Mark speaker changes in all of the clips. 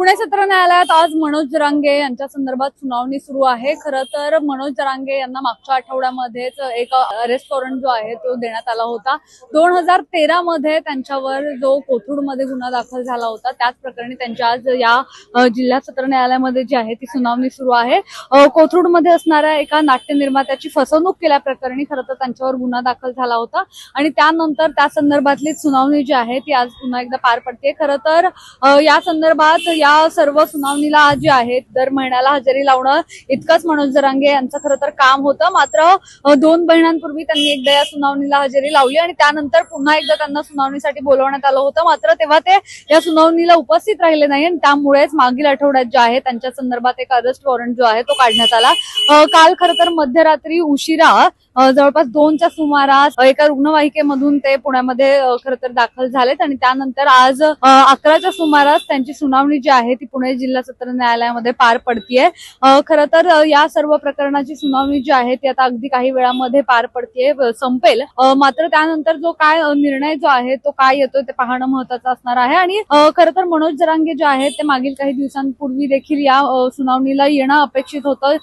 Speaker 1: पुणे सत्र न्यायालयात आज मनोज जरांगे यांच्या संदर्भात सुनावणी सुरू आहे। खरं तर मनोज जरांगे यांना मागच्या आठवड्यामध्येच एक अरेस्ट वॉरंट जो आहे तो देण्यात आला होता। 2013 मध्ये त्यांच्यावर जो कोथरूडमध्ये गुन्हा दाखल झाला होता त्याच प्रकरणी त्यांच्या आज या जिल्हा सत्र न्यायालयामध्ये जी आहे ती सुनावणी सुरू आहे। कोथरूडमध्ये असणाऱ्या एका नाट्य निर्मात्याची फसवणूक केल्याप्रकरणी खरं तर त्यांच्यावर गुन्हा दाखल झाला होता आणि त्यानंतर त्या संदर्भातली सुनावणी जी आहे ती आज पुन्हा एकदा पार पडते। खरं तर या संदर्भात या सर्व सुनावणीला आज जे आहे दर महिन्याला हजेरी लावणं इतकंच मनोज जरांगे यांचं खरं तर काम होतं। मात्र 2 महिन्यांपूर्वी त्यांनी एकदा या सुनावणीला हजेरी लावली आणि त्यानंतर पुन्हा एकदा त्यांना सुनावणीसाठी बोलवण्यात आलं होतं, मात्र तेव्हा ते या सुनावणीला उपस्थित राहिले नाही आणि त्यामुळेच मागील आठवड्यात जे आहे त्यांच्या संदर्भात एक अरेस्ट वॉरंट जो आहे तो काढण्यात आला। काल खरं तर मध्यरात्री उशिरा जवळपास 2च्या सुमारास एका रुग्णवाहिकेमधून ते पुण्यामध्ये खरं तर दाखल झालेत आणि त्यानंतर आज 11च्या सुमारास त्यांची सुनावणी जी आहे ती पुणे जिल्हा सत्र न्यायालयामध्ये पार पडतीये। खरं तर या सर्व प्रकरणाची सुनावणी जी आहे ती आता अगदी काही वेळामध्ये पार पडतीये, संपेल। मात्र त्यानंतर जो काय निर्णय जो आहे तो काय येतोय ते पाहणं महत्त्वाचं असणार आहे आणि खरं तर मनोज जरांगे जे आहेत ते मागील काही दिवसांपूर्वी देखील या सुनावणीला येणं अपेक्षित होतं,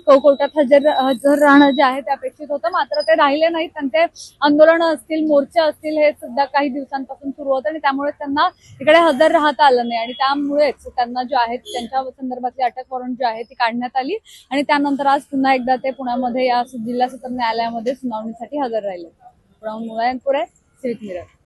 Speaker 1: कोर्टात हजर राहणं जे आहे ते अपेक्षित होतं, मात्र ते राहिले नाहीत। त्यांचे आंदोलन असतील, मोर्चे असतील, हे सुद्धा काही दिवसांपासून सुरू होतं आणि त्यामुळे त्यांना इकडे हजर राहता आलं नाही आणि त्यामुळेच त्यांना जे आहे त्यांच्या संदर्भातली अटक वॉरंट जी आहे ती काढण्यात आली आणि त्यानंतर आज पुन्हा एकदा ते पुण्यामध्ये या जिल्हा सत्र न्यायालयामध्ये सुनावणीसाठी हजर राहिले। पुण्याहून मुलायनपुरे, सिविक मिरर।